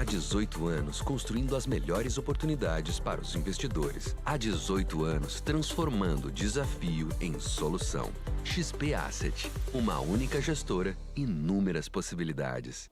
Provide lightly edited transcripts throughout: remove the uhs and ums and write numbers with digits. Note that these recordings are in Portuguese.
18 anos construindo as melhores oportunidades para os investidores. Há 18 anos transformando desafio em solução. XP Asset, uma única gestora, inúmeras possibilidades.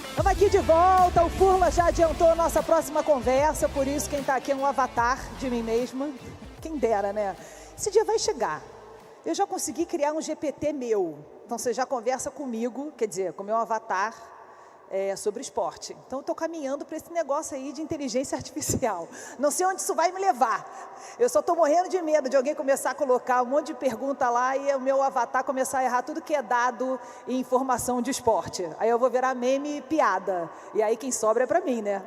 Estamos aqui de volta, o Furla já adiantou a nossa próxima conversa, por isso quem está aqui é um avatar de mim mesma, quem dera, né? Esse dia vai chegar, eu já consegui criar um GPT meu, então você já conversa comigo, quer dizer, com o meu avatar sobre esporte. Então eu estou caminhando para esse negócio aí de inteligência artificial, não sei onde isso vai me levar, eu só estou morrendo de medo de alguém começar a colocar um monte de pergunta lá e o meu avatar começar a errar tudo que é dado e informação de esporte. Aí eu vou virar meme e piada. E aí quem sobra é para mim, né?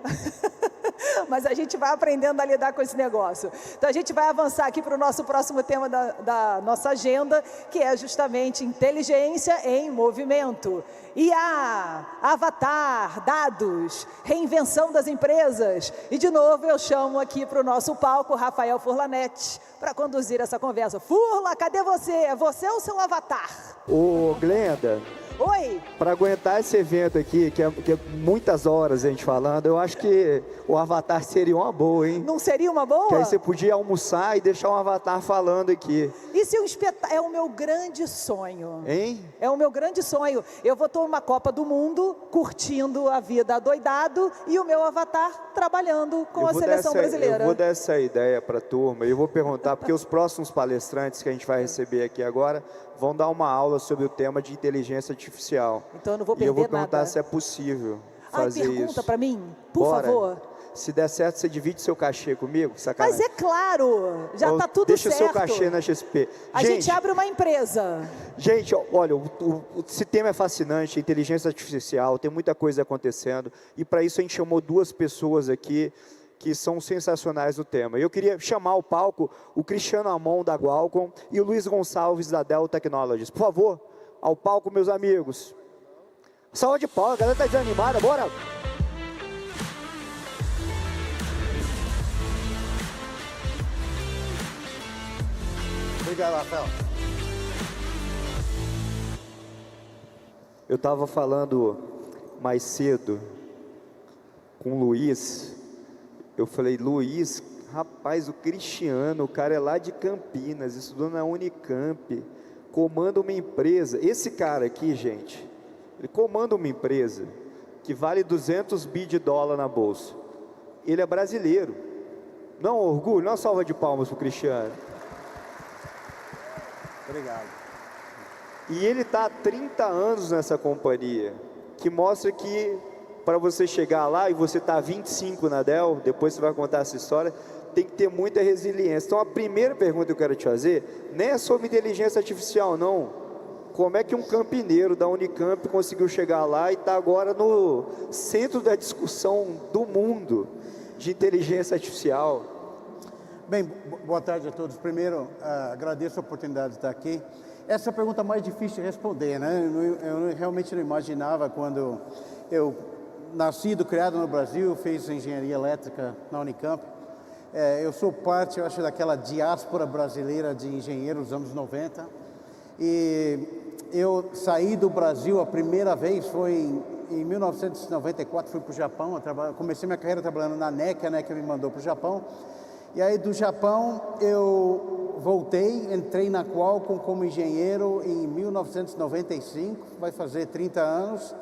Mas a gente vai aprendendo a lidar com esse negócio. Então a gente vai avançar aqui para o nosso próximo tema da nossa agenda, que é justamente inteligência em movimento. IA, avatar, dados, reinvenção das empresas. E de novo eu chamo aqui para o nosso palco Rafael Furlanetti para conduzir essa conversa. Furla, cadê você? Você ou o seu avatar? Ô, Glenda. Oi. Para aguentar esse evento aqui, que é muitas horas a gente falando, eu acho que o avatar seria uma boa, hein? Não seria uma boa? Que aí você podia almoçar e deixar um avatar falando aqui. Isso é o meu grande sonho. Hein? É o meu grande sonho. Eu vou tomar uma Copa do Mundo, curtindo a vida adoidado, e o meu avatar trabalhando com a seleção brasileira. Eu vou dar essa ideia para a turma e eu vou perguntar, porque os próximos palestrantes que a gente vai receber aqui agora vão dar uma aula sobre o tema de inteligência artificial. Então eu não vou perder nada. E eu vou perguntar nada. se é possível fazer isso. Pergunta para mim, por Bora. favor. Se der certo, você divide seu cachê comigo? Sacanagem. Mas é claro, já está tudo deixa certo. Deixa seu cachê na XP. A gente abre uma empresa. Gente, olha, esse tema é fascinante, inteligência artificial, tem muita coisa acontecendo. E para isso a gente chamou duas pessoas aqui que são sensacionais no tema. Eu queria chamar ao palco o Cristiano Amon, da Qualcomm, e o Luiz Gonçalves, da Dell Technologies. Por favor, ao palco, meus amigos. Salva de palmas, a galera está desanimada, bora! Obrigado, Rafael. Eu estava falando mais cedo com o Luiz. Eu falei, Luiz, rapaz, o Cristiano, o cara é lá de Campinas, estudou na Unicamp, comanda uma empresa. Esse cara aqui, gente, ele comanda uma empresa que vale 200 bi de dólar na bolsa. Ele é brasileiro. Não é um orgulho, não é uma salva de palmas para o Cristiano. Obrigado. E ele está há 30 anos nessa companhia, que mostra que para você chegar lá e você está há 25 na Dell, depois você vai contar essa história, tem que ter muita resiliência. Então a primeira pergunta que eu quero te fazer, nem é sobre inteligência artificial não. Como é que um campineiro da Unicamp conseguiu chegar lá e está agora no centro da discussão do mundo de inteligência artificial? Bem, boa tarde a todos. Primeiro, agradeço a oportunidade de estar aqui. Essa é a pergunta mais difícil de responder, né? Eu realmente não imaginava quando eu nascido, criado no Brasil, fiz engenharia elétrica na Unicamp. Eu sou parte, eu acho, daquela diáspora brasileira de engenheiros dos anos 90. E eu saí do Brasil a primeira vez foi em 1994, fui para o Japão. Comecei minha carreira trabalhando na NEC, a NEC me mandou para o Japão. E aí do Japão eu voltei, entrei na Qualcomm como engenheiro em 1995, vai fazer 30 anos.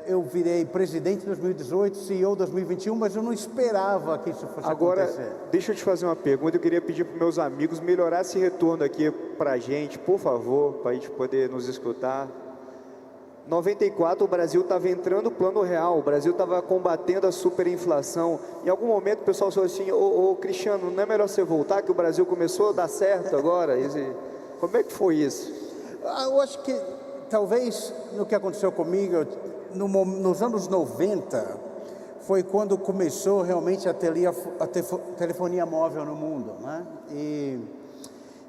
Eu virei presidente em 2018, CEO em 2021, mas eu não esperava que isso fosse acontecer. Agora, deixa eu te fazer uma pergunta, eu queria pedir para os meus amigos melhorar esse retorno aqui para a gente, por favor, para a gente poder nos escutar. 94, o Brasil estava entrando no plano real, o Brasil estava combatendo a superinflação. Em algum momento o pessoal falou assim, ô Cristiano, não é melhor você voltar, que o Brasil começou a dar certo agora? Como é que foi isso? Eu acho que talvez no que aconteceu comigo, nos anos 90, foi quando começou realmente a ter telefonia móvel no mundo, né?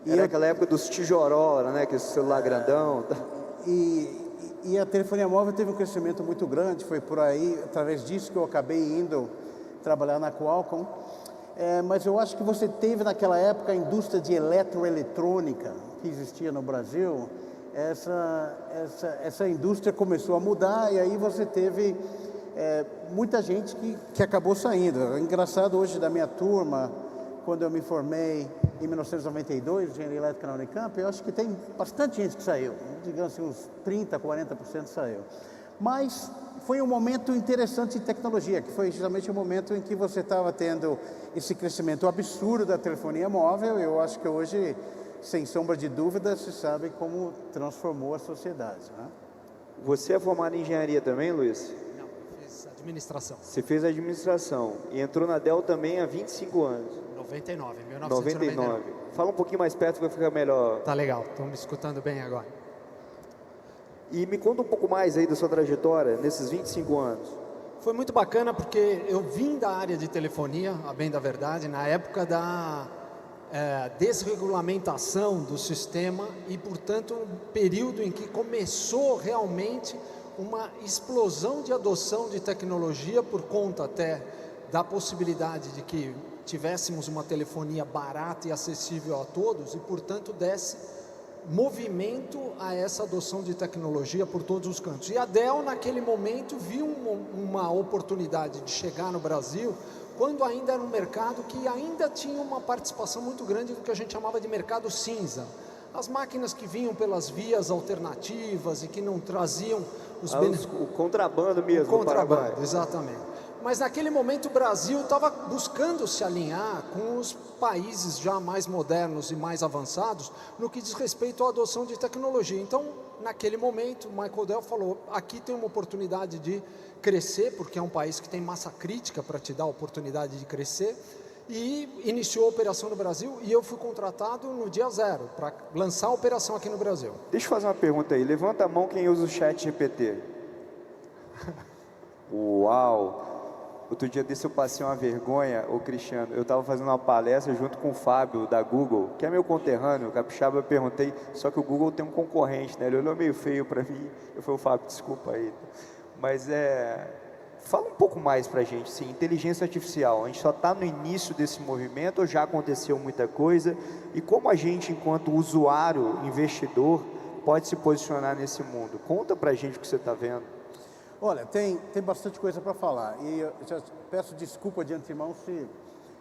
Era aquela época dos tijoró, né? Que esse celular grandão. E a telefonia móvel teve um crescimento muito grande, foi por aí, através disso que eu acabei indo trabalhar na Qualcomm. Mas eu acho que você teve naquela época a indústria de eletroeletrônica que existia no Brasil. Essa indústria começou a mudar e aí você teve muita gente que acabou saindo. Engraçado, hoje da minha turma, quando eu me formei em 1992, engenharia elétrica na Unicamp, eu acho que tem bastante gente que saiu, digamos assim, uns 30%, 40% saiu. Mas foi um momento interessante em tecnologia, que foi justamente o momento em que você estava tendo esse crescimento absurdo da telefonia móvel. Eu acho que hoje, sem sombra de dúvida, se sabe como transformou a sociedade, né? Você é formado em engenharia também, Luiz? Não, eu fiz administração. Você fez administração e entrou na Dell também há 25 anos. 1999. Fala um pouquinho mais perto que vai ficar melhor. Tá legal, estão me escutando bem agora. E me conta um pouco mais aí da sua trajetória nesses 25 anos. Foi muito bacana porque eu vim da área de telefonia, a bem da verdade, na época da desregulamentação do sistema e, portanto, um período em que começou realmente uma explosão de adoção de tecnologia por conta até da possibilidade de que tivéssemos uma telefonia barata e acessível a todos e, portanto, desse movimento a essa adoção de tecnologia por todos os cantos. E a Dell, naquele momento, viu uma oportunidade de chegar no Brasil, quando ainda era um mercado que ainda tinha uma participação muito grande do que a gente chamava de mercado cinza. As máquinas que vinham pelas vias alternativas e que não traziam os benefícios. O contrabando mesmo. O contrabando, exatamente. Mas naquele momento o Brasil estava buscando se alinhar com os países já mais modernos e mais avançados no que diz respeito à adoção de tecnologia. Então, naquele momento, o Michael Dell falou, aqui tem uma oportunidade de crescer, porque é um país que tem massa crítica para te dar a oportunidade de crescer, e iniciou a operação no Brasil, e eu fui contratado no dia zero, para lançar a operação aqui no Brasil. Deixa eu fazer uma pergunta aí, levanta a mão quem usa o chat GPT. Uau! Outro dia desse eu passei uma vergonha, ô Cristiano, eu estava fazendo uma palestra junto com o Fábio da Google, que é meu conterrâneo, o capixaba, eu perguntei, só que o Google tem um concorrente, né? Ele olhou meio feio para mim, eu falei, Fábio, desculpa aí. Mas fala um pouco mais para a gente, sim, inteligência artificial, a gente só está no início desse movimento ou já aconteceu muita coisa? E como a gente, enquanto usuário, investidor, pode se posicionar nesse mundo? Conta para a gente o que você está vendo. Olha, tem bastante coisa para falar e eu já peço desculpa de antemão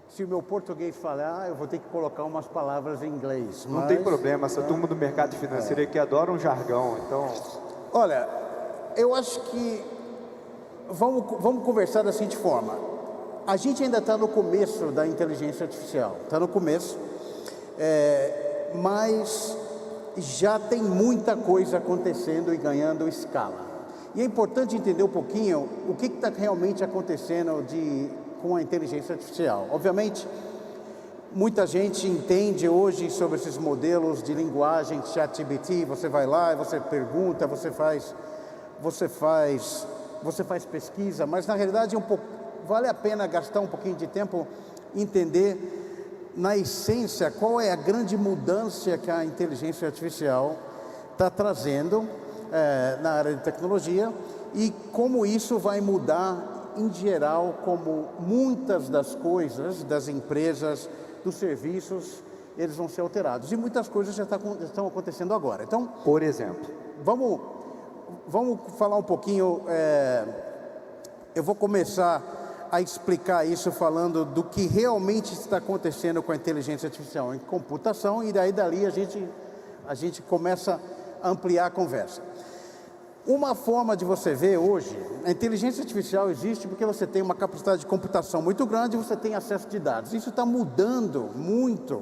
se o meu português falar, eu vou ter que colocar umas palavras em inglês. Não tem problema, essa turma do mercado financeiro aqui adora um jargão, então... Olha, eu acho que vamos conversar da seguinte forma. A gente ainda está no começo da inteligência artificial, está no começo, mas já tem muita coisa acontecendo e ganhando escala. E é importante entender um pouquinho o que está realmente acontecendo com a inteligência artificial. Obviamente, muita gente entende hoje sobre esses modelos de linguagem, ChatGPT, você vai lá e você pergunta, você faz pesquisa, mas na realidade vale a pena gastar um pouquinho de tempo entender, na essência, qual é a grande mudança que a inteligência artificial está trazendo na área de tecnologia e como isso vai mudar, em geral, como muitas das coisas, das empresas, dos serviços, eles vão ser alterados. E muitas coisas já estão acontecendo agora. Então, por exemplo, vamos falar um pouquinho, eu vou começar a explicar isso falando do que realmente está acontecendo com a inteligência artificial em computação e daí dali a gente começa a ampliar a conversa. Uma forma de você ver hoje, a inteligência artificial existe porque você tem uma capacidade de computação muito grande e você tem acesso de dados. Isso está mudando muito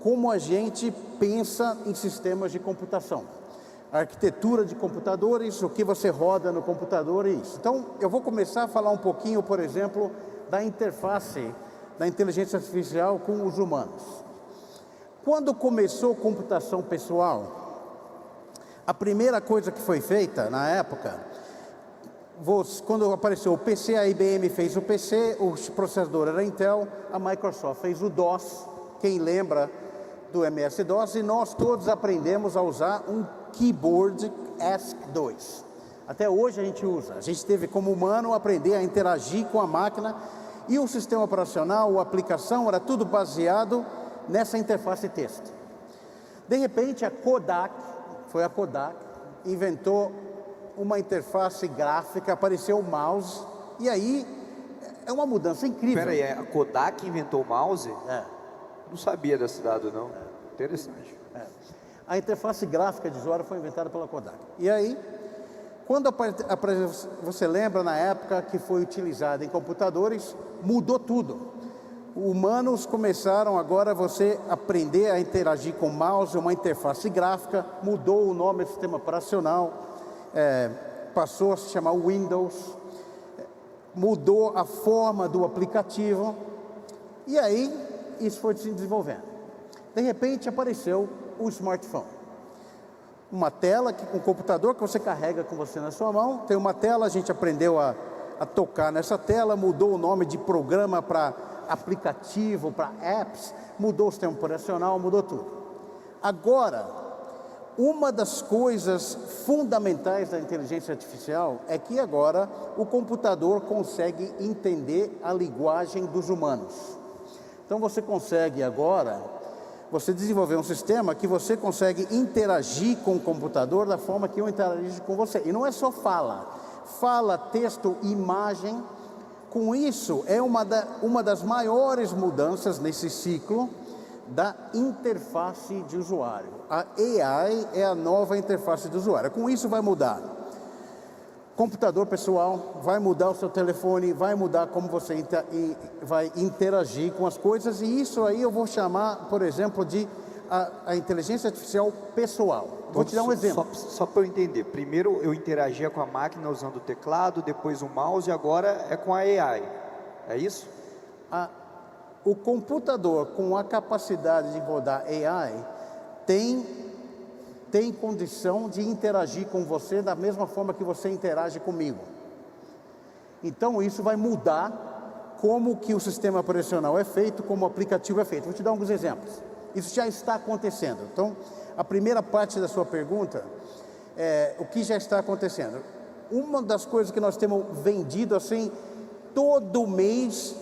como a gente pensa em sistemas de computação. A arquitetura de computadores, o que você roda no computador e isso. Então, eu vou começar a falar um pouquinho, por exemplo, da interface da inteligência artificial com os humanos. Quando começou a computação pessoal, a primeira coisa que foi feita na época, quando apareceu o PC, a IBM fez o PC, o processador era Intel, a Microsoft fez o DOS. Quem lembra do MS-DOS, e nós todos aprendemos a usar um keyboard ESC2. Até hoje a gente usa. A gente teve como humano aprender a interagir com a máquina, e o sistema operacional, a aplicação, era tudo baseado nessa interface texto. De repente, a Kodak inventou uma interface gráfica, apareceu o mouse, e aí é uma mudança incrível. Espera aí, a Kodak inventou o mouse? É. Não sabia desse dado, não. Interessante. A interface gráfica de usuário foi inventada pela Kodak. E aí, quando você lembra na época que foi utilizada em computadores, mudou tudo. Humanos começaram agora você aprender a interagir com o mouse, uma interface gráfica, mudou o nome do sistema operacional, passou a se chamar Windows, mudou a forma do aplicativo, e aí isso foi se desenvolvendo. De repente apareceu o smartphone. Uma tela, um computador que você carrega com você na sua mão, tem uma tela, a gente aprendeu a tocar nessa tela, mudou o nome de programa para aplicativo, para apps, mudou o sistema operacional, mudou tudo. Agora, uma das coisas fundamentais da inteligência artificial é que agora o computador consegue entender a linguagem dos humanos. Então você consegue agora, você desenvolver um sistema que você consegue interagir com o computador da forma que eu interajo com você. E não é só fala, texto, imagem. Com isso, é uma das maiores mudanças nesse ciclo da interface de usuário. A AI é a nova interface de usuário. Com isso vai mudar computador pessoal, vai mudar o seu telefone, vai mudar como você vai interagir com as coisas, e isso aí eu vou chamar, por exemplo, de a inteligência artificial pessoal. Vou te dar um exemplo. Só para eu entender, primeiro eu interagia com a máquina usando o teclado, depois o mouse, e agora é com a AI, é isso? O computador com a capacidade de rodar AI tem condição de interagir com você da mesma forma que você interage comigo. Então isso vai mudar como que o sistema operacional é feito, como o aplicativo é feito. Vou te dar alguns exemplos. Isso já está acontecendo. Então, a primeira parte da sua pergunta é o que já está acontecendo. Uma das coisas que nós temos vendido assim, todo mês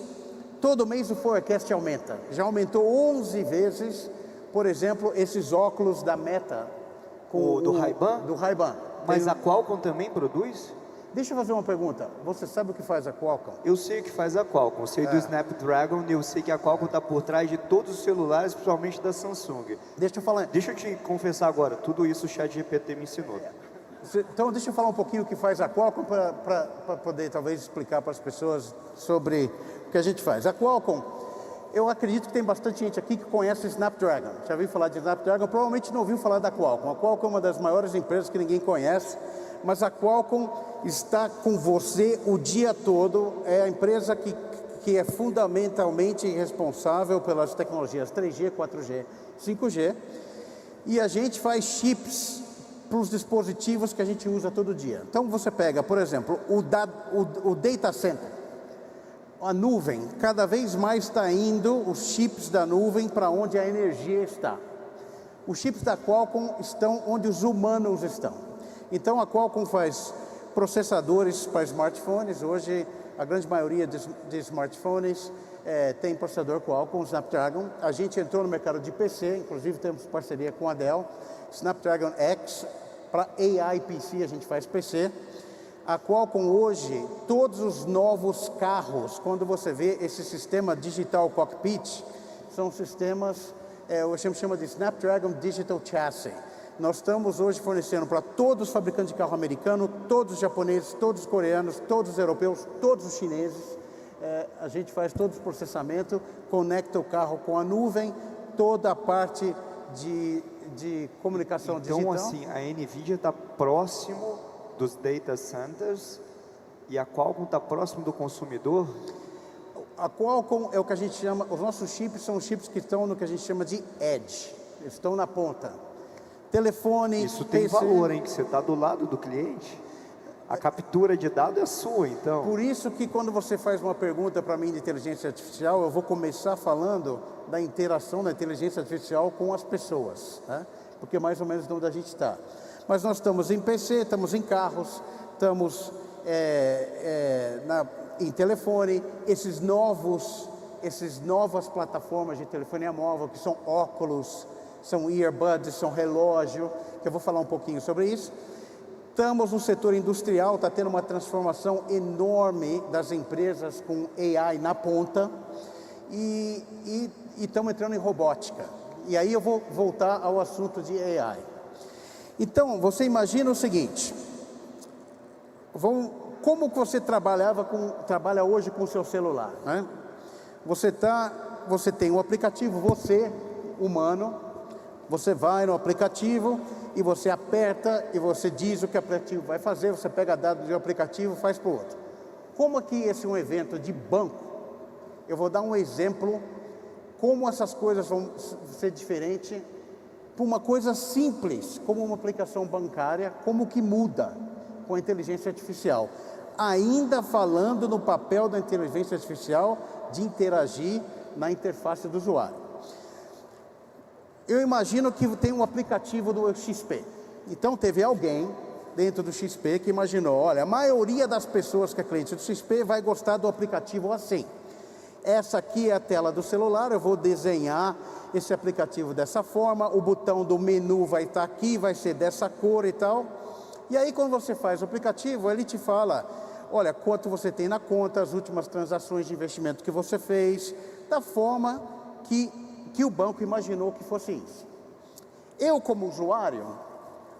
o forecast aumenta. Já aumentou 11 vezes, por exemplo, esses óculos da Meta. Do Ray-Ban? Do Ray-Ban. Mas a Qualcomm também produz? Deixa eu fazer uma pergunta. Você sabe o que faz a Qualcomm? Eu sei o que faz a Qualcomm, eu sei do Snapdragon, e eu sei que a Qualcomm está por trás de todos os celulares, principalmente da Samsung. Deixa eu te confessar agora, tudo isso o ChatGPT me ensinou. Então deixa eu falar um pouquinho o que faz a Qualcomm para poder talvez explicar para as pessoas sobre o que a gente faz. A Qualcomm, eu acredito que tem bastante gente aqui que conhece Snapdragon. Já ouviu falar de Snapdragon? Provavelmente não ouviu falar da Qualcomm. A Qualcomm é uma das maiores empresas que ninguém conhece, mas a Qualcomm está com você o dia todo. É a empresa que é fundamentalmente responsável pelas tecnologias 3G, 4G, 5G. E a gente faz chips para os dispositivos que a gente usa todo dia. Então você pega, por exemplo, o data center. A nuvem, cada vez mais está indo os chips da nuvem para onde a energia está. Os chips da Qualcomm estão onde os humanos estão. Então a Qualcomm faz processadores para smartphones. Hoje a grande maioria de smartphones tem processador Qualcomm, Snapdragon. A gente entrou no mercado de PC, inclusive temos parceria com a Dell. Snapdragon X, para AI PC a gente faz PC. A Qualcomm hoje, todos os novos carros, quando você vê esse sistema digital cockpit, são sistemas, eu chamo de Snapdragon Digital Chassis. Nós estamos hoje fornecendo para todos os fabricantes de carro americano, todos os japoneses, todos os coreanos, todos os europeus, todos os chineses. A gente faz todo o processamento, conecta o carro com a nuvem, toda a parte de comunicação digital. Então, assim, a NVIDIA está próximo dos data centers e a Qualcomm está próximo do consumidor? A Qualcomm é o que a gente chama, os nossos chips são os chips que estão no que a gente chama de edge, estão na ponta. Telefone, isso tem PC, valor, hein, que você está do lado do cliente? A captura de dados é sua, então. Por isso que quando você faz uma pergunta para mim de inteligência artificial, eu vou começar falando da interação da inteligência artificial com as pessoas, né? Porque é mais ou menos onde a gente está. Mas nós estamos em PC, estamos em carros, estamos em telefone, essas novas plataformas de telefonia móvel, que são óculos, são earbuds, são relógio, que eu vou falar um pouquinho sobre isso. Estamos no setor industrial, está tendo uma transformação enorme das empresas com AI na ponta e estamos entrando em robótica. E aí eu vou voltar ao assunto de AI. Então, você imagina o seguinte, como que você trabalha hoje com o seu celular, né? Você tem um aplicativo, você, humano, você vai no aplicativo e você aperta e você diz o que o aplicativo vai fazer, você pega dados do aplicativo e faz para o outro. Como aqui esse é um evento de banco, eu vou dar um exemplo como essas coisas vão ser diferentes para uma coisa simples, como uma aplicação bancária, como que muda com a inteligência artificial. Ainda falando no papel da inteligência artificial de interagir na interface do usuário. Eu imagino que tem um aplicativo do XP. Então teve alguém dentro do XP que imaginou, olha, a maioria das pessoas que é cliente do XP vai gostar do aplicativo assim. Essa aqui é a tela do celular, eu vou desenhar esse aplicativo dessa forma, o botão do menu vai estar aqui, vai ser dessa cor e tal. E aí quando você faz o aplicativo, ele te fala, olha, quanto você tem na conta, as últimas transações de investimento que você fez, da forma que o banco imaginou que fosse isso. Eu, como usuário,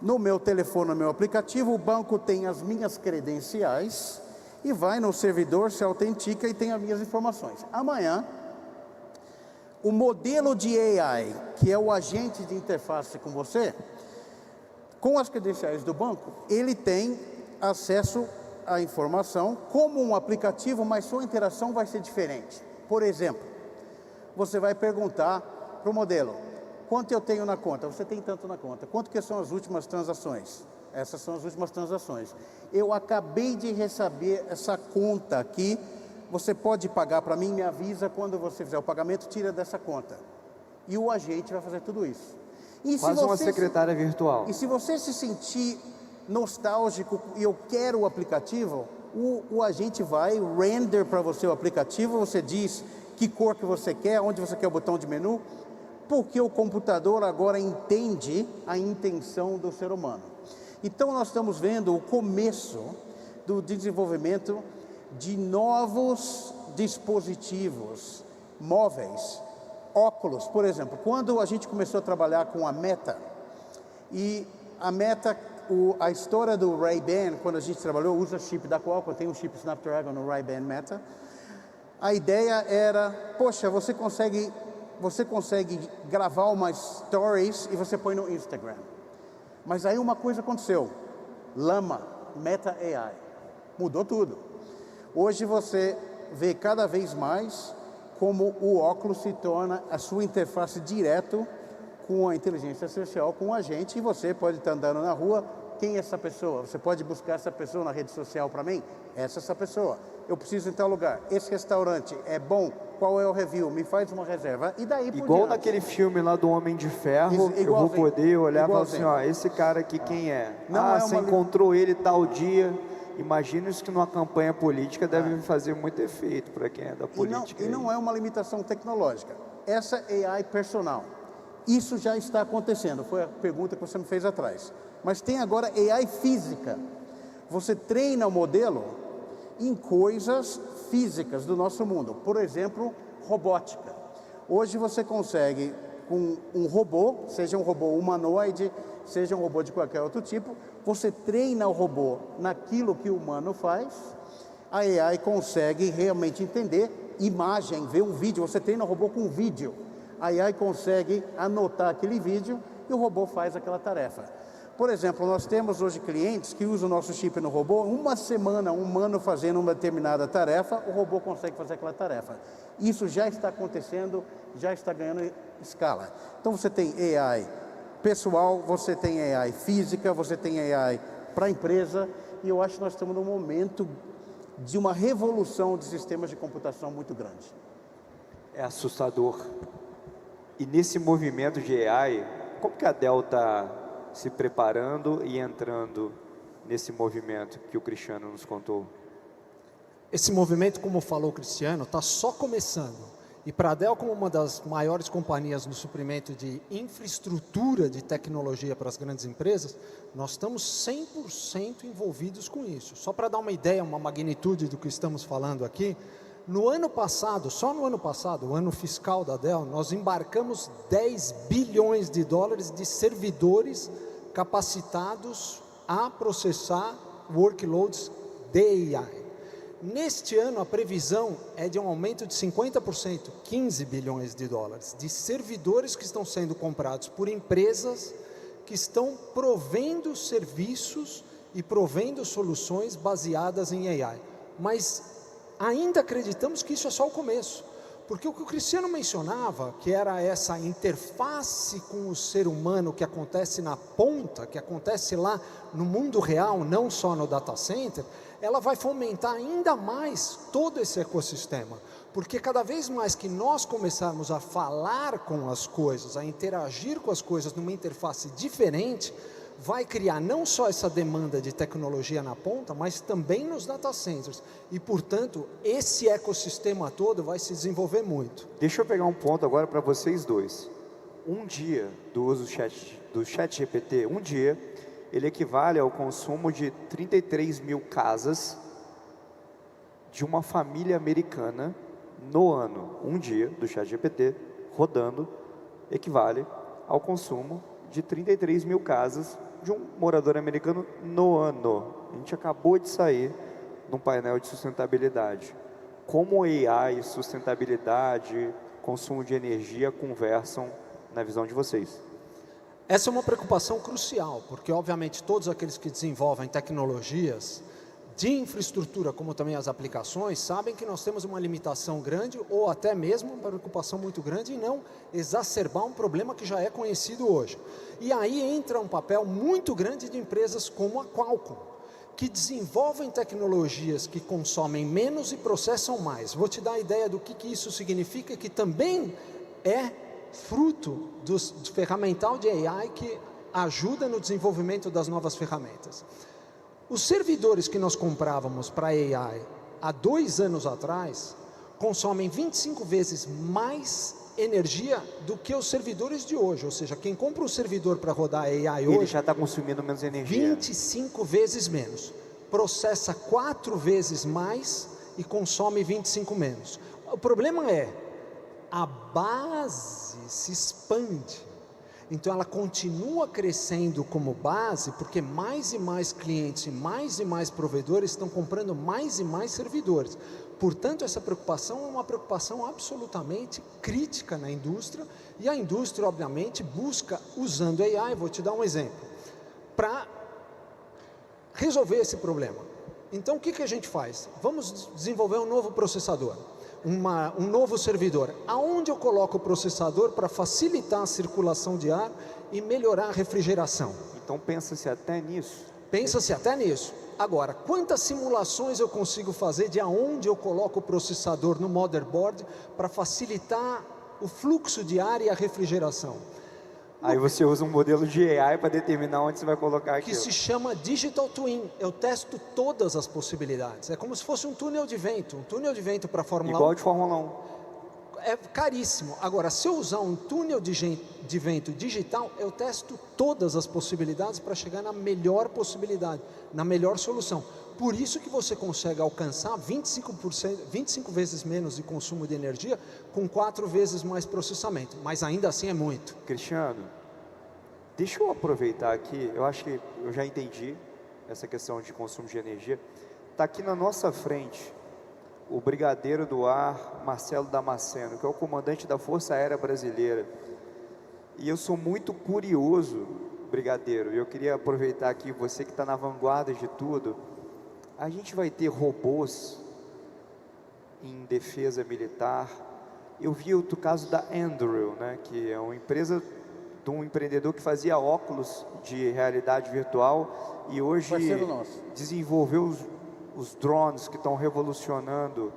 no meu telefone, no meu aplicativo, o banco tem as minhas credenciais e vai no servidor, se autentica e tem as minhas informações. Amanhã, o modelo de AI, que é o agente de interface com você, com as credenciais do banco, ele tem acesso à informação como um aplicativo, mas sua interação vai ser diferente. Por exemplo, você vai perguntar para o modelo, quanto eu tenho na conta? Você tem tanto na conta. Quanto que são as últimas transações? Essas são as últimas transações. Eu acabei de receber essa conta aqui, você pode pagar para mim, me avisa quando você fizer o pagamento, tira dessa conta. E o agente vai fazer tudo isso. E Quase uma secretária virtual. E se você se sentir nostálgico e eu quero o aplicativo, o agente vai render para você o aplicativo, você diz que cor que você quer, onde você quer o botão de menu, porque o computador agora entende a intenção do ser humano. Então nós estamos vendo o começo do desenvolvimento de novos dispositivos móveis, óculos, por exemplo. Quando a gente começou a trabalhar com a Meta, e a Meta, a história do Ray-Ban, quando a gente trabalhou, usa chip da Qualcomm, tem um chip Snapdragon no Ray-Ban Meta. A ideia era, poxa, você consegue gravar umas stories e você põe no Instagram. Mas aí uma coisa aconteceu, Llama, Meta AI, mudou tudo. Hoje você vê cada vez mais como o óculos se torna a sua interface direto com a inteligência artificial, com o agente, e você pode estar andando na rua, quem é essa pessoa? Você pode buscar essa pessoa na rede social para mim? Essa pessoa. Eu preciso ir em tal lugar. Esse restaurante é bom? Qual é o review? Me faz uma reserva. E daí por Igual diante. naquele filme lá do Homem de Ferro, eu vou poder olhar e falar assim, ó, esse cara aqui quem é? Não você encontrou ele tal dia. Imagina isso que numa campanha política deve fazer muito efeito para quem é da política. E não é uma limitação tecnológica. Essa AI personal, isso já está acontecendo. Foi a pergunta que você me fez atrás. Mas tem agora AI física. Você treina o modelo em coisas físicas do nosso mundo. Por exemplo, robótica. Hoje você consegue, com um robô, seja um robô humanoide, seja um robô de qualquer outro tipo, você treina o robô naquilo que o humano faz, a AI consegue realmente entender imagem, ver um vídeo, você treina o robô com um vídeo, a AI consegue anotar aquele vídeo e o robô faz aquela tarefa. Por exemplo, nós temos hoje clientes que usam o nosso chip no robô, uma semana, um humano fazendo uma determinada tarefa, o robô consegue fazer aquela tarefa. Isso já está acontecendo, já está ganhando escala. Então você tem AI pessoal, você tem AI física, você tem AI para a empresa, e eu acho que nós estamos num momento de uma revolução de sistemas de computação muito grande. É assustador. E nesse movimento de AI, como que a Dell está se preparando e entrando nesse movimento que o Cristiano nos contou? Esse movimento, como falou o Cristiano, está só começando. E para a Dell, como uma das maiores companhias no suprimento de infraestrutura de tecnologia para as grandes empresas, nós estamos 100% envolvidos com isso. Só para dar uma ideia, uma magnitude do que estamos falando aqui, no ano passado, só no ano passado, o ano fiscal da Dell, nós embarcamos 10 bilhões de dólares de servidores capacitados a processar workloads de AI. Neste ano, a previsão é de um aumento de 50%, 15 bilhões de dólares, de servidores que estão sendo comprados por empresas que estão provendo serviços e provendo soluções baseadas em AI. Mas ainda acreditamos que isso é só o começo, porque o que o Cristiano mencionava, que era essa interface com o ser humano que acontece na ponta, que acontece lá no mundo real, não só no data center, ela vai fomentar ainda mais todo esse ecossistema, porque cada vez mais que nós começarmos a falar com as coisas, a interagir com as coisas numa interface diferente, vai criar não só essa demanda de tecnologia na ponta, mas também nos data centers. E, portanto, esse ecossistema todo vai se desenvolver muito. Deixa eu pegar um ponto agora para vocês dois. Um dia do uso do ChatGPT, um dia, ele equivale ao consumo de 33 mil casas de uma família americana no ano. Um dia do ChatGPT rodando equivale ao consumo de 33 mil casas de um morador americano no ano. A gente acabou de sair num painel de sustentabilidade. Como AI, sustentabilidade, consumo de energia conversam na visão de vocês? Essa é uma preocupação crucial, porque obviamente todos aqueles que desenvolvem tecnologias de infraestrutura, como também as aplicações, sabem que nós temos uma limitação grande, ou até mesmo uma preocupação muito grande em não exacerbar um problema que já é conhecido hoje. E aí entra um papel muito grande de empresas como a Qualcomm, que desenvolvem tecnologias que consomem menos e processam mais. Vou te dar a ideia do que isso significa, que também é fruto do ferramental de AI que ajuda no desenvolvimento das novas ferramentas. Os servidores que nós comprávamos para AI há 2 anos atrás consomem 25 vezes mais energia do que os servidores de hoje. Ou seja, quem compra um servidor para rodar AI hoje... Ele já está consumindo menos energia. 25 vezes menos. Processa 4 vezes mais e consome 25 menos. O problema é, a base se expande. Então ela continua crescendo como base, porque mais e mais clientes e mais provedores estão comprando mais e mais servidores. Portanto, essa preocupação é uma preocupação absolutamente crítica na indústria, e a indústria, obviamente, busca, usando AI, vou te dar um exemplo, para resolver esse problema. Então, o que a gente faz? Vamos desenvolver um novo processador. Um novo servidor. Aonde eu coloco o processador para facilitar a circulação de ar e melhorar a refrigeração? Então pensa-se até nisso. Pensa-se até nisso. Agora, quantas simulações eu consigo fazer de aonde eu coloco o processador no motherboard para facilitar o fluxo de ar e a refrigeração? Aí você usa um modelo de AI para determinar onde você vai colocar aquilo. Que se chama Digital Twin. Eu testo todas as possibilidades. É como se fosse um túnel de vento. Um túnel de vento para a Fórmula 1. Igual de Fórmula 1. É caríssimo. Agora, se eu usar um túnel de vento digital, eu testo todas as possibilidades para chegar na melhor possibilidade, na melhor solução. Por isso que você consegue alcançar 25 vezes menos de consumo de energia com 4 vezes mais processamento. Mas ainda assim é muito. Cristiano, deixa eu aproveitar aqui. Eu acho que eu já entendi essa questão de consumo de energia. Está aqui na nossa frente o brigadeiro do ar, Marcelo Damasceno, que é o comandante da Força Aérea Brasileira. E eu sou muito curioso, brigadeiro, e eu queria aproveitar aqui, você que está na vanguarda de tudo, a gente vai ter robôs em defesa militar. Eu vi o caso da Andrew, né, que é uma empresa de um empreendedor que fazia óculos de realidade virtual e hoje Parceiro nosso. desenvolveu os drones que estão revolucionando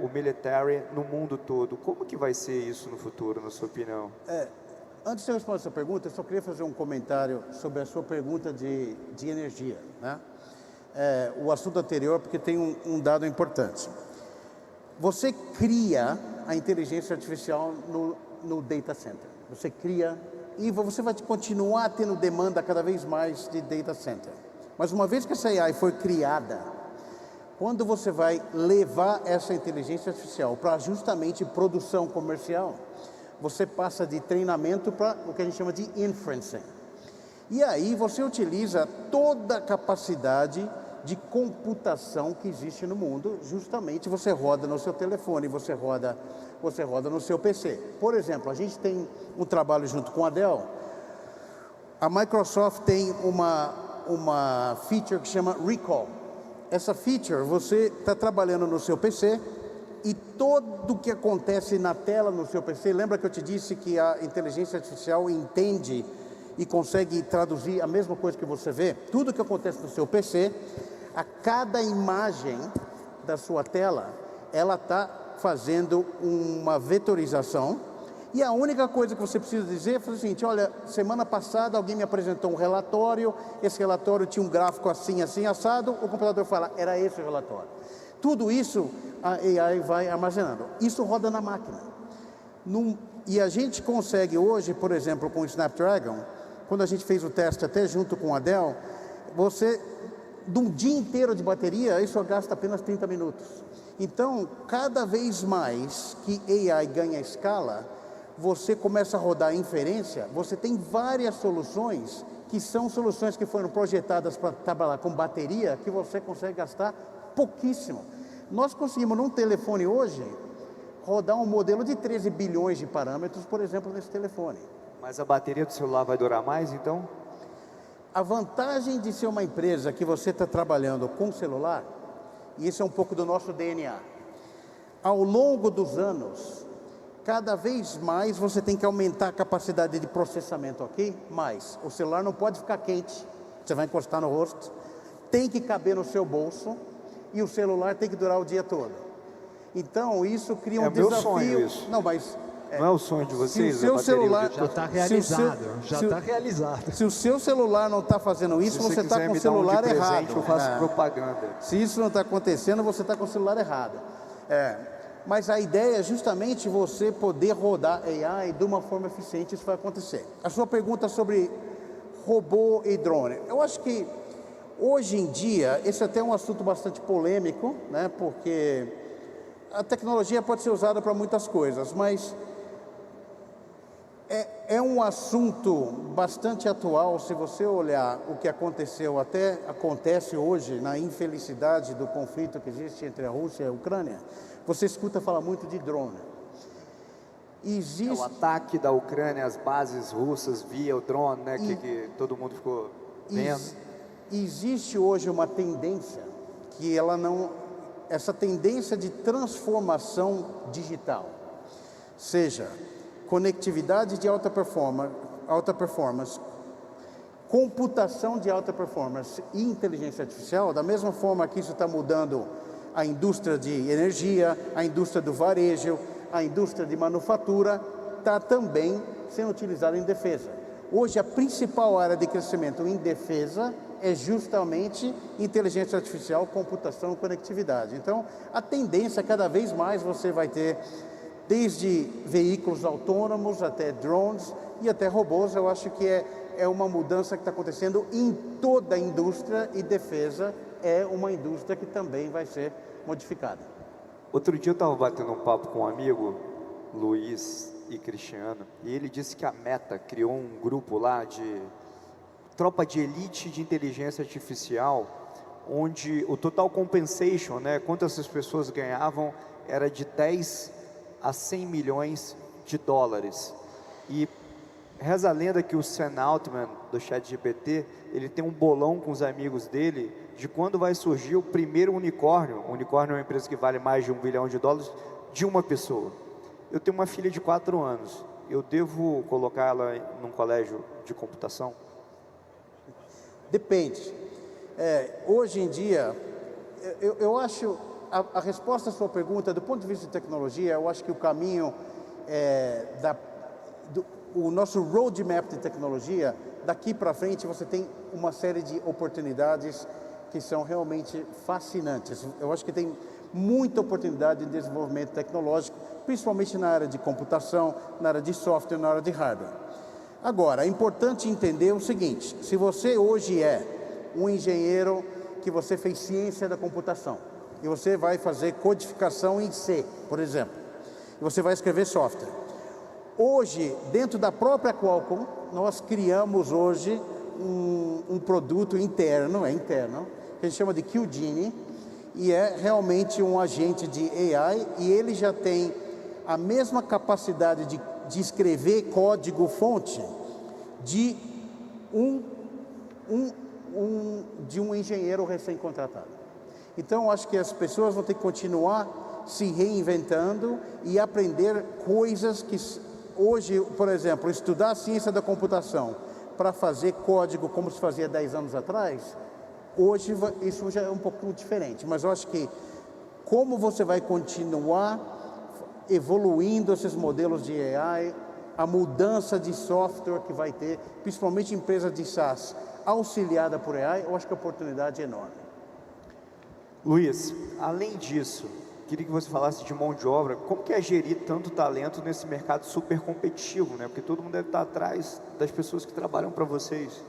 o military no mundo todo. Como que vai ser isso no futuro, na sua opinião? Antes de eu responder essa pergunta, eu só queria fazer um comentário sobre a sua pergunta de energia, né? O assunto anterior, porque tem um dado importante. Você cria a inteligência artificial no data center. Você cria e você vai continuar tendo demanda cada vez mais de data center. Mas uma vez que essa AI foi criada, quando você vai levar essa inteligência artificial para justamente produção comercial, você passa de treinamento para o que a gente chama de inferencing. E aí você utiliza toda a capacidade de computação que existe no mundo, justamente você roda no seu telefone, você roda no seu PC. Por exemplo, a gente tem um trabalho junto com a Dell. A Microsoft tem uma feature que chama Recall. Essa feature, você está trabalhando no seu PC e tudo que acontece na tela no seu PC, lembra que eu te disse que a inteligência artificial entende e consegue traduzir a mesma coisa que você vê? Tudo que acontece no seu PC, a cada imagem da sua tela, ela está fazendo uma vetorização e a única coisa que você precisa dizer é o seguinte: olha, semana passada alguém me apresentou um relatório, esse relatório tinha um gráfico assim, assim, assado, o computador fala, era esse o relatório. Tudo isso a AI vai armazenando. Isso roda na máquina. E a gente consegue hoje, por exemplo, com o Snapdragon, quando a gente fez o teste até junto com a Dell, de um dia inteiro de bateria, isso gasta apenas 30 minutos. Então, cada vez mais que AI ganha escala, você começa a rodar inferência, você tem várias soluções, que são soluções que foram projetadas para trabalhar com bateria, que você consegue gastar pouquíssimo. Nós conseguimos, num telefone hoje, rodar um modelo de 13 bilhões de parâmetros, por exemplo, nesse telefone. Mas a bateria do celular vai durar mais, então? A vantagem de ser uma empresa que você está trabalhando com celular, e isso é um pouco do nosso DNA, ao longo dos anos, cada vez mais você tem que aumentar a capacidade de processamento aqui, mas o celular não pode ficar quente, você vai encostar no rosto, tem que caber no seu bolso, e o celular tem que durar o dia todo. Então, isso cria um desafio. Meu sonho isso. Não, mas... Não é o sonho de vocês? Se o seu celular... Já está realizado, já está realizado. Se o seu celular não está fazendo isso, você está com o celular errado. Eu faço propaganda. Se isso não está acontecendo, você está com o celular errado. Mas a ideia é justamente você poder rodar AI de uma forma eficiente, isso vai acontecer. A sua pergunta sobre robô e drone. Eu acho que hoje em dia, esse é até um assunto bastante polêmico, né? Porque a tecnologia pode ser usada para muitas coisas, mas é um assunto bastante atual. Se você olhar o que aconteceu, até acontece hoje, na infelicidade do conflito que existe entre a Rússia e a Ucrânia, você escuta falar muito de drone. O ataque da Ucrânia às bases russas via o drone, né, que todo mundo ficou vendo. Existe hoje uma tendência que essa tendência de transformação digital, seja conectividade de alta performance, computação de alta performance e inteligência artificial, da mesma forma que isso está mudando a indústria de energia, a indústria do varejo, a indústria de manufatura, está também sendo utilizada em defesa. Hoje, a principal área de crescimento em defesa é justamente inteligência artificial, computação e conectividade. Então, a tendência, cada vez mais você vai ter, desde veículos autônomos até drones e até robôs. Eu acho que é uma mudança que está acontecendo em toda a indústria, e defesa é uma indústria que também vai ser modificada. Outro dia eu estava batendo um papo com um amigo, Luiz e Cristiano, e ele disse que a Meta criou um grupo lá de tropa de elite de inteligência artificial, onde o total compensation, né, quantas as pessoas ganhavam, era de 10 a 100 milhões de dólares. E reza a lenda que o Sam Altman, do ChatGPT, ele tem um bolão com os amigos dele de quando vai surgir o primeiro unicórnio. O unicórnio é uma empresa que vale mais de $1 bilhão, de uma pessoa. Eu tenho uma filha de 4 anos. eu devo colocá-la num colégio de computação? Depende. Hoje em dia, eu acho, a resposta à sua pergunta, do ponto de vista de tecnologia, eu acho que o caminho, o nosso roadmap de tecnologia, daqui para frente você tem uma série de oportunidades que são realmente fascinantes. Eu acho que tem muita oportunidade de desenvolvimento tecnológico, principalmente na área de computação, na área de software, na área de hardware. Agora, é importante entender o seguinte: se você hoje é um engenheiro que você fez ciência da computação e você vai fazer codificação em C, por exemplo, e você vai escrever software. Hoje, dentro da própria Qualcomm, nós criamos hoje um produto interno, que a gente chama de QGenie, e é realmente um agente de AI, e ele já tem a mesma capacidade de escrever código-fonte de um engenheiro recém-contratado. Então, acho que as pessoas vão ter que continuar se reinventando e aprender coisas que hoje, por exemplo, estudar a ciência da computação para fazer código como se fazia 10 anos atrás, hoje isso já é um pouco diferente. Mas eu acho que como você vai continuar evoluindo esses modelos de AI, a mudança de software que vai ter, principalmente empresas de SaaS auxiliada por AI, eu acho que a oportunidade é enorme. Luiz, além disso, queria que você falasse de mão de obra. Como que é gerir tanto talento nesse mercado super competitivo, né? Porque todo mundo deve estar atrás das pessoas que trabalham para vocês.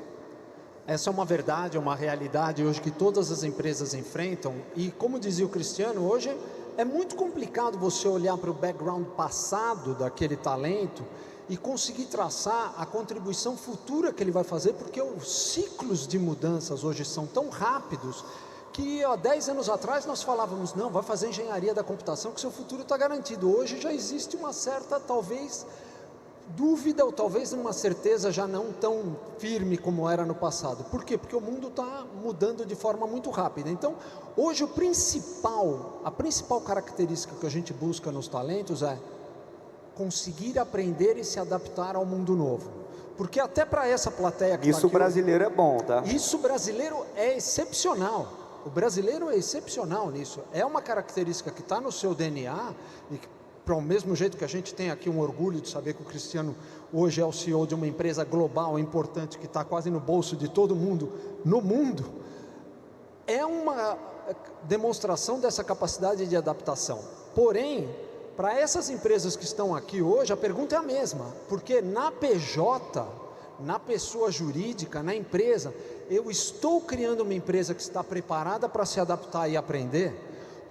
Essa é uma verdade, é uma realidade hoje que todas as empresas enfrentam. E como dizia o Cristiano, hoje é muito complicado você olhar para o background passado daquele talento e conseguir traçar a contribuição futura que ele vai fazer, porque os ciclos de mudanças hoje são tão rápidos que há 10 anos atrás nós falávamos, não, vai fazer engenharia da computação que seu futuro está garantido. Hoje já existe uma certa, talvez, dúvida ou talvez uma certeza já não tão firme como era no passado. Por quê? Porque o mundo está mudando de forma muito rápida. Então, hoje a principal característica que a gente busca nos talentos é conseguir aprender e se adaptar ao mundo novo. Porque até para essa plateia que isso brasileiro é bom, tá? Isso brasileiro é excepcional. O brasileiro é excepcional nisso. É uma característica que está no seu DNA e que, para o mesmo jeito que a gente tem aqui um orgulho de saber que o Cristiano hoje é o CEO de uma empresa global importante que está quase no bolso de todo mundo no mundo, é uma demonstração dessa capacidade de adaptação. Porém, para essas empresas que estão aqui hoje, a pergunta é a mesma, porque na PJ, na pessoa jurídica, na empresa, eu estou criando uma empresa que está preparada para se adaptar e aprender,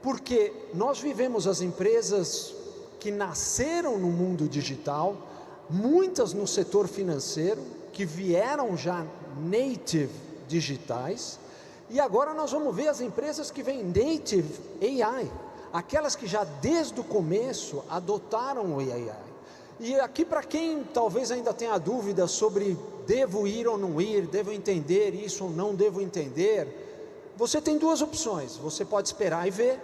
porque nós vivemos as empresas que nasceram no mundo digital, muitas no setor financeiro, que vieram já native digitais, e agora nós vamos ver as empresas que vêm native AI, aquelas que já desde o começo adotaram o AI. E aqui, para quem talvez ainda tenha dúvida sobre devo ir ou não ir, devo entender isso ou não devo entender, você tem duas opções: você pode esperar e ver,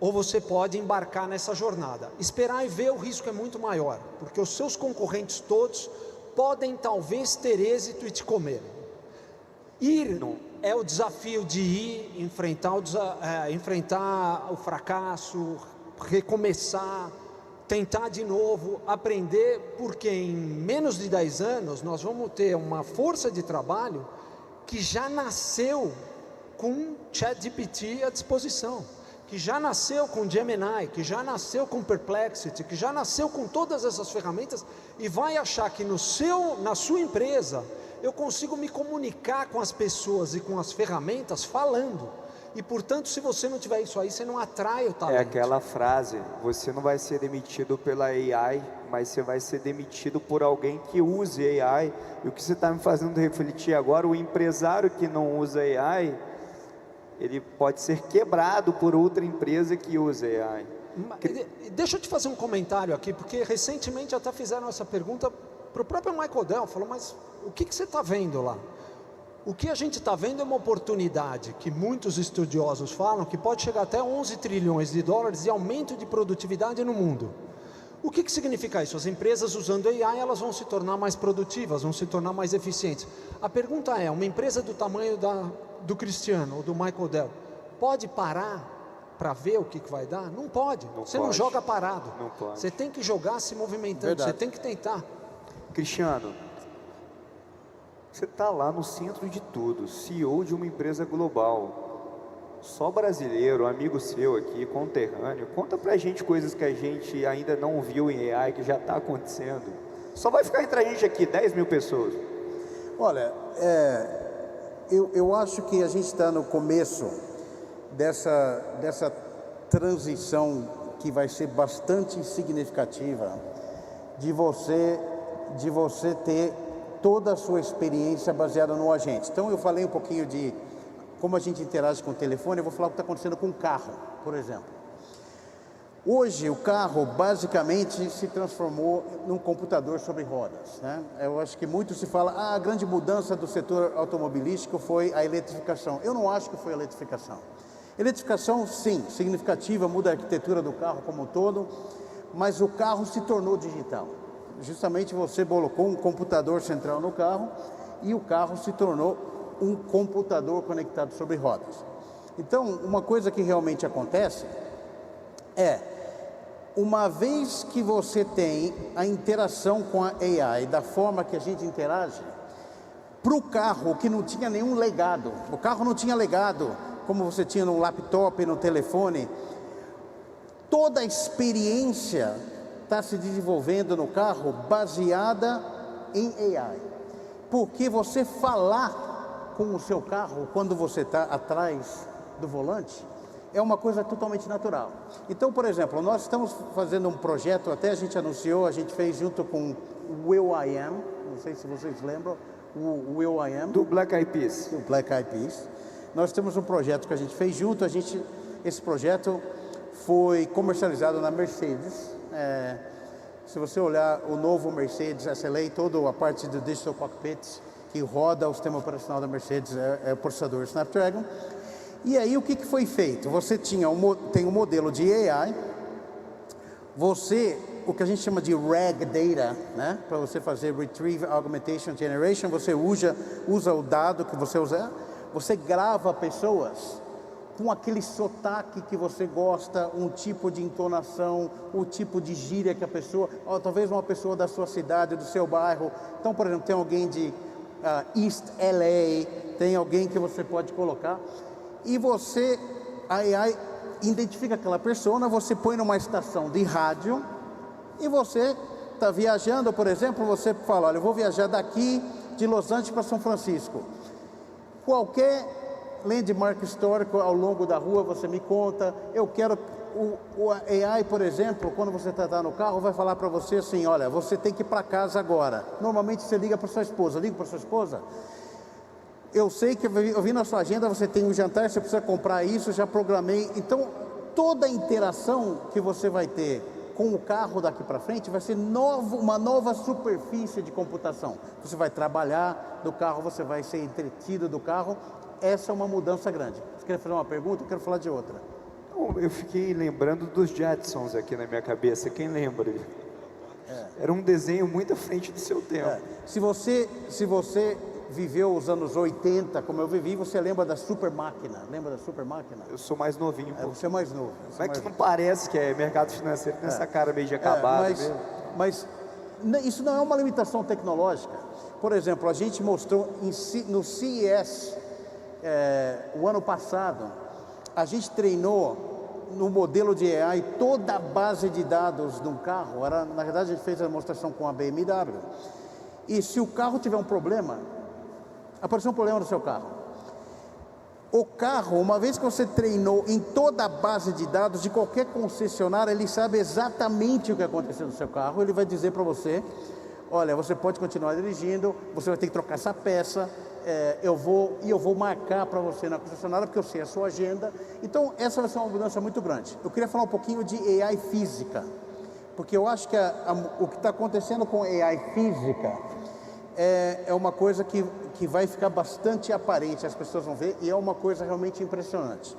ou você pode embarcar nessa jornada. Esperar e ver, o risco é muito maior, porque os seus concorrentes todos podem talvez ter êxito e te comer. Ir é o desafio de ir, enfrentar o fracasso, recomeçar, tentar de novo, aprender, porque em menos de 10 anos nós vamos ter uma força de trabalho que já nasceu com ChatGPT à disposição, que já nasceu com Gemini, que já nasceu com Perplexity, que já nasceu com todas essas ferramentas e vai achar que na sua empresa eu consigo me comunicar com as pessoas e com as ferramentas falando. E, portanto, se você não tiver isso aí, você não atrai o talento. É aquela frase, você não vai ser demitido pela AI, mas você vai ser demitido por alguém que use AI. E o que você está me fazendo refletir agora, o empresário que não usa AI, ele pode ser quebrado por outra empresa que usa AI. Deixa eu te fazer um comentário aqui, porque recentemente até fizeram essa pergunta para o próprio Michael Dell, falou, mas o que você está vendo lá? O que a gente está vendo é uma oportunidade que muitos estudiosos falam que pode chegar até 11 trilhões de dólares de aumento de produtividade no mundo. O que significa isso? As empresas usando AI, elas vão se tornar mais produtivas, vão se tornar mais eficientes. A pergunta é, uma empresa do tamanho do Cristiano ou do Michael Dell, pode parar para ver o que vai dar? Não pode. Você não joga parado. Não pode. Você tem que jogar se movimentando, Verdade. você tem que tentar. Cristiano, você está lá no centro de tudo, CEO de uma empresa global. Só brasileiro, amigo seu aqui, conterrâneo. Conta pra gente coisas que a gente ainda não viu em AI, que já está acontecendo. Só vai ficar entre a gente aqui 10 mil pessoas. Olha, eu acho que a gente está no começo dessa transição que vai ser bastante significativa de você ter toda a sua experiência baseada no agente. Então eu falei um pouquinho de como a gente interage com o telefone, eu vou falar o que está acontecendo com o carro, por exemplo. Hoje o carro basicamente se transformou num computador sobre rodas, né? Eu acho que muito se fala, a grande mudança do setor automobilístico foi a eletrificação. Eu não acho que foi a eletrificação. Eletrificação, sim, significativa, muda a arquitetura do carro como um todo, mas o carro se tornou digital. Justamente você colocou um computador central no carro e o carro se tornou um computador conectado sobre rodas. Então, uma coisa que realmente acontece é, uma vez que você tem a interação com a AI da forma que a gente interage, para o carro que não tinha nenhum legado, o carro não tinha legado, como você tinha no laptop, no telefone, toda a experiência está se desenvolvendo no carro baseada em AI. Porque você falar com o seu carro quando você está atrás do volante é uma coisa totalmente natural. Então, por exemplo, nós estamos fazendo um projeto, até a gente anunciou, a gente fez junto com o will.i.am, não sei se vocês lembram, o will.i.am. Do Black Eyed Peas. Do Black Eyed Peas. Nós temos um projeto que a gente fez junto, esse projeto foi comercializado na Mercedes. Se você olhar o novo Mercedes SLA, toda a parte do Digital Cockpit, que roda o sistema operacional da Mercedes, é o processador Snapdragon. E aí o que foi feito? Você tem um modelo de AI, o que a gente chama de RAG Data, né? Para você fazer Retrieve Augmentation Generation, você usa o dado que você usa, você grava pessoas com aquele sotaque que você gosta, um tipo de entonação, o tipo de gíria que a pessoa, talvez uma pessoa da sua cidade, do seu bairro. Então, por exemplo, tem alguém de East LA, tem alguém que você pode colocar, e a AI identifica aquela pessoa, você põe numa estação de rádio, e você está viajando, por exemplo, você fala, olha, eu vou viajar daqui de Los Angeles para São Francisco. Qualquer landmark histórico ao longo da rua, você me conta, eu quero... O AI, por exemplo, quando você está no carro, vai falar para você assim, olha, você tem que ir para casa agora. Normalmente você liga para sua esposa. Liga para sua esposa? Eu sei que eu vi na sua agenda, você tem um jantar, você precisa comprar isso, já programei. Então, toda a interação que você vai ter com o carro daqui para frente vai ser uma nova superfície de computação. Você vai trabalhar do carro, você vai ser entretido do carro. Essa é uma mudança grande. Você quer fazer uma pergunta? Eu quero falar de outra. Eu fiquei lembrando dos Jetsons aqui na minha cabeça, quem lembra? Era um desenho muito à frente do seu tempo. Se você viveu os anos 80, como eu vivi, você lembra da Super Máquina? Lembra da Super Máquina? Eu sou mais novinho. Você é mais novo. Como é que não parece que é mercado financeiro com essa cara meio de acabado mesmo? Mas isso não é uma limitação tecnológica. Por exemplo, a gente mostrou no CES, o ano passado, a gente treinou no modelo de AI toda a base de dados de um carro. Na verdade, a gente fez a demonstração com a BMW. E se o carro tiver um problema, apareceu um problema no seu carro. O carro, uma vez que você treinou em toda a base de dados de qualquer concessionária, ele sabe exatamente o que aconteceu no seu carro. Ele vai dizer para você, olha, você pode continuar dirigindo, você vai ter que trocar essa peça, eu vou marcar para você na concessionária, porque eu sei a sua agenda. Então, essa vai ser uma mudança muito grande. Eu queria falar um pouquinho de AI física, porque eu acho que o que está acontecendo com AI física é uma coisa que vai ficar bastante aparente, as pessoas vão ver, e é uma coisa realmente impressionante.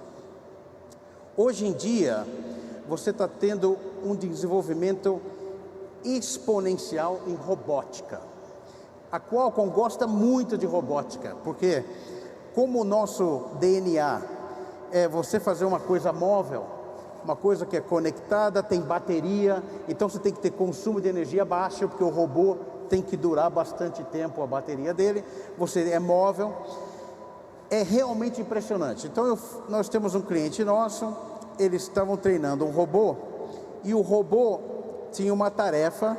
Hoje em dia, você está tendo um desenvolvimento exponencial em robótica. A Qualcomm gosta muito de robótica, porque como o nosso DNA é você fazer uma coisa móvel, uma coisa que é conectada, tem bateria, então você tem que ter consumo de energia baixo, porque o robô tem que durar bastante tempo a bateria dele, você é móvel, é realmente impressionante. Então nós temos um cliente nosso, eles estavam treinando um robô, e o robô tinha uma tarefa,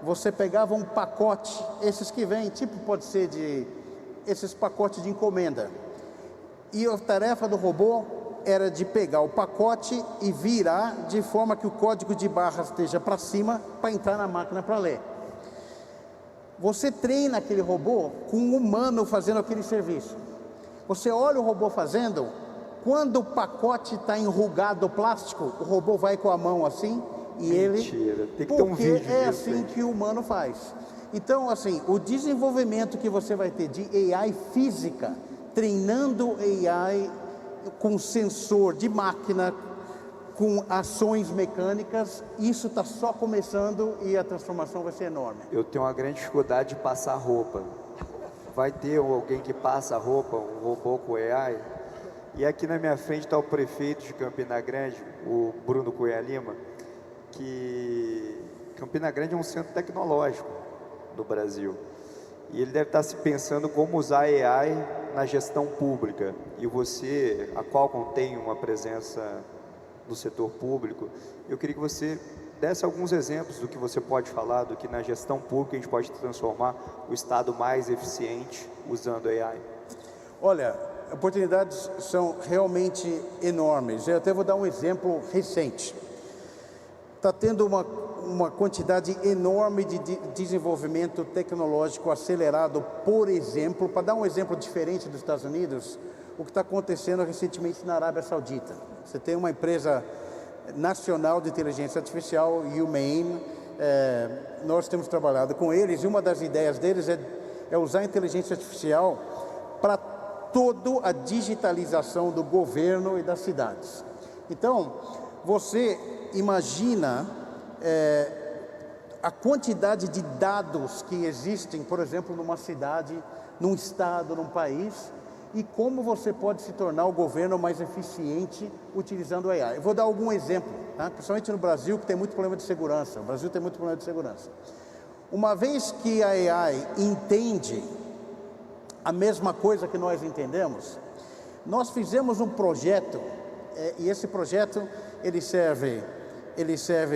você pegava um pacote, esses que vêm, tipo pode ser esses pacotes de encomenda, e a tarefa do robô era de pegar o pacote e virar de forma que o código de barras esteja para cima, para entrar na máquina para ler. Você treina aquele robô com um humano fazendo aquele serviço. Você olha o robô fazendo, quando o pacote está enrugado plástico, o robô vai com a mão assim, e Mentira. Tem que ter um vídeo é disso, assim hein? que o humano faz. Então, assim, o desenvolvimento que você vai ter de AI física, treinando AI com sensor de máquina, com ações mecânicas, isso está só começando e a transformação vai ser enorme. Eu tenho uma grande dificuldade de passar roupa. Vai ter alguém que passa roupa, um robô com AI. E aqui na minha frente está o prefeito de Campina Grande, o Bruno Cunha Lima, que Campina Grande é um centro tecnológico do Brasil. E ele deve estar se pensando como usar AI na gestão pública. E você, a Qualcomm tem uma presença no setor público. Eu queria que você desse alguns exemplos do que você pode falar, do que na gestão pública a gente pode transformar o Estado mais eficiente usando AI. Olha, oportunidades são realmente enormes. Eu até vou dar um exemplo recente. Está tendo uma quantidade enorme de desenvolvimento tecnológico acelerado, por exemplo, para dar um exemplo diferente dos Estados Unidos, o que está acontecendo recentemente na Arábia Saudita. Você tem uma empresa nacional de inteligência artificial, UMAIN, nós temos trabalhado com eles, e uma das ideias deles é usar a inteligência artificial para toda a digitalização do governo e das cidades. Então, você imagina a quantidade de dados que existem, por exemplo, numa cidade, num estado, num país, e como você pode se tornar o governo mais eficiente utilizando o AI. Eu vou dar algum exemplo, tá? Principalmente no Brasil, que tem muito problema de segurança. O Brasil tem muito problema de segurança. Uma vez que a AI entende a mesma coisa que nós entendemos, nós fizemos um projeto, e esse projeto ele serve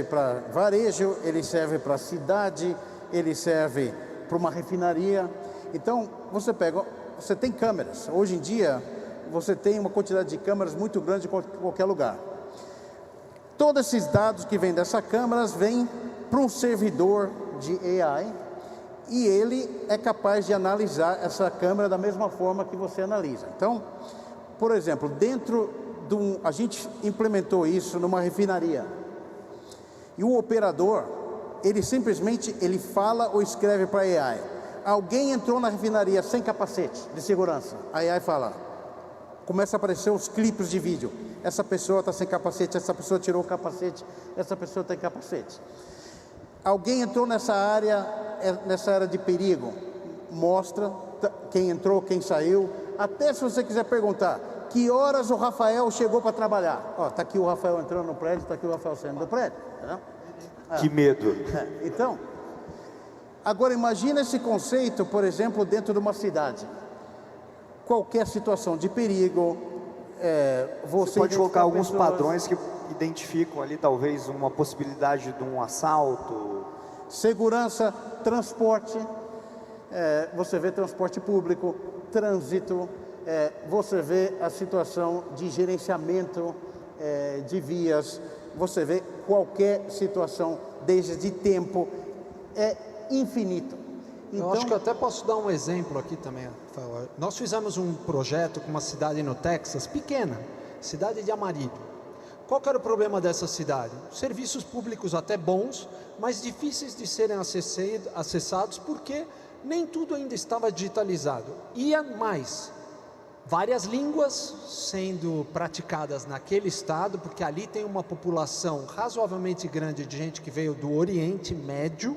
para varejo, ele serve para cidade, ele serve para uma refinaria. Então, você tem câmeras. Hoje em dia, você tem uma quantidade de câmeras muito grande em qualquer lugar. Todos esses dados que vêm dessas câmeras vêm para um servidor de AI e ele é capaz de analisar essa câmera da mesma forma que você analisa. Então, por exemplo, a gente implementou isso numa refinaria. E o operador, ele simplesmente fala ou escreve para a AI. Alguém entrou na refinaria sem capacete de segurança. A AI fala, começa a aparecer os clipes de vídeo. Essa pessoa está sem capacete, essa pessoa tirou o capacete, essa pessoa tem capacete. Alguém entrou nessa área de perigo. Mostra quem entrou, quem saiu. Até se você quiser perguntar, que horas o Rafael chegou para trabalhar? Ó, está aqui o Rafael entrando no prédio, está aqui o Rafael saindo do prédio. Que medo. Então, agora imagina esse conceito, por exemplo, dentro de uma cidade. Qualquer situação de perigo, Você pode colocar alguns padrões que identificam ali talvez uma possibilidade de um assalto. Segurança, transporte, você vê transporte público, trânsito, você vê a situação de gerenciamento de vias, você vê qualquer situação, desde de tempo, é infinito. Eu acho que eu até posso dar um exemplo aqui também, Rafael. Nós fizemos um projeto com uma cidade no Texas, pequena, cidade de Amarillo. Qual que era o problema dessa cidade? Serviços públicos até bons, mas difíceis de serem acessados porque nem tudo ainda estava digitalizado. E mais, várias línguas sendo praticadas naquele estado, porque ali tem uma população razoavelmente grande de gente que veio do Oriente Médio,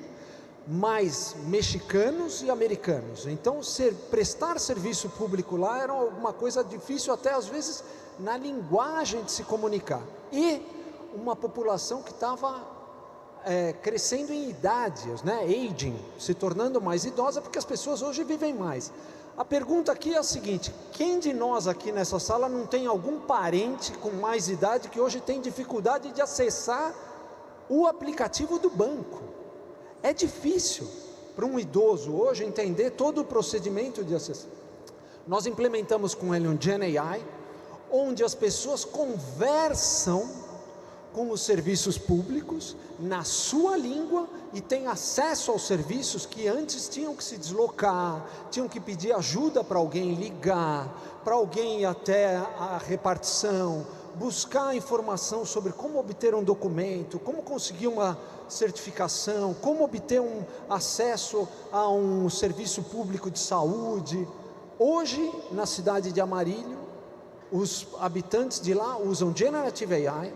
mais mexicanos e americanos. Então, prestar serviço público lá era uma coisa difícil, até às vezes, na linguagem de se comunicar. E uma população que estava crescendo em idade, né? Aging, se tornando mais idosa, porque as pessoas hoje vivem mais. A pergunta aqui é a seguinte: quem de nós aqui nessa sala não tem algum parente com mais idade que hoje tem dificuldade de acessar o aplicativo do banco? É difícil para um idoso hoje entender todo o procedimento de acesso. Nós implementamos com ele um Gen AI, onde as pessoas conversam com os serviços públicos na sua língua e têm acesso aos serviços que antes tinham que se deslocar, tinham que pedir ajuda para alguém ligar, para alguém ir até a repartição, buscar informação sobre como obter um documento, como conseguir uma certificação, como obter um acesso a um serviço público de saúde. Hoje, na cidade de Amarillo, os habitantes de lá usam Generative AI,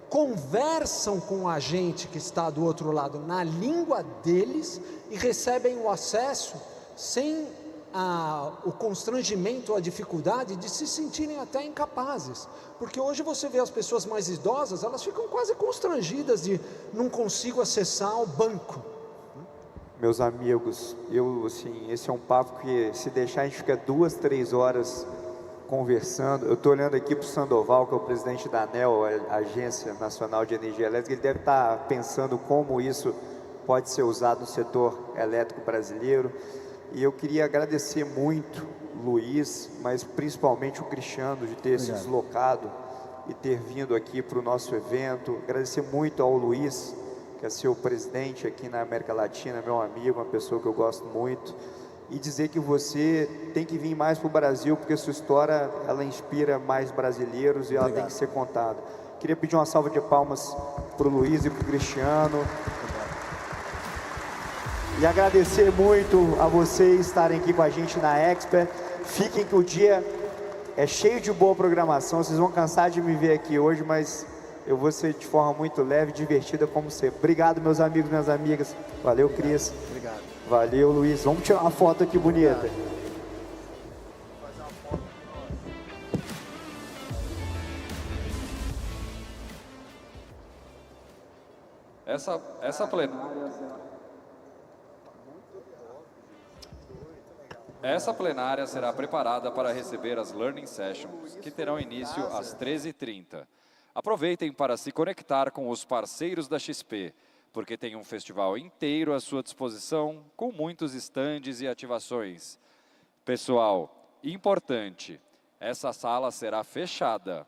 conversam com o agente que está do outro lado na língua deles e recebem o acesso sem o constrangimento, a dificuldade de se sentirem até incapazes, porque hoje você vê as pessoas mais idosas, elas ficam quase constrangidas de não consigo acessar o banco. Meus amigos, assim, esse é um papo que, se deixar, a gente fica 2, 3 horas conversando. Eu estou olhando aqui para o Sandoval, que é o presidente da ANEEL, a Agência Nacional de Energia Elétrica. Ele deve estar pensando como isso pode ser usado no setor elétrico brasileiro. E eu queria agradecer muito o Luiz, mas principalmente o Cristiano, de ter se deslocado e ter vindo aqui para o nosso evento. Agradecer muito ao Luiz, que é seu presidente aqui na América Latina, meu amigo, uma pessoa que eu gosto muito. E dizer que você tem que vir mais para o Brasil, porque sua história, ela inspira mais brasileiros e ela tem que ser contada. Queria pedir uma salva de palmas para o Luiz e para o Cristiano. E agradecer muito a vocês estarem aqui com a gente na Expert. Fiquem que o dia é cheio de boa programação. Vocês vão cansar de me ver aqui hoje, mas eu vou ser de forma muito leve e divertida como sempre. Obrigado, meus amigos, minhas amigas. Valeu, Cris. Obrigado. Valeu, Luiz. Vamos tirar uma foto aqui bonita. Essa plenária será preparada para receber as Learning Sessions, que terão início às 13h30. Aproveitem para se conectar com os parceiros da XP, porque tem um festival inteiro à sua disposição, com muitos estandes e ativações. Pessoal, importante, essa sala será fechada.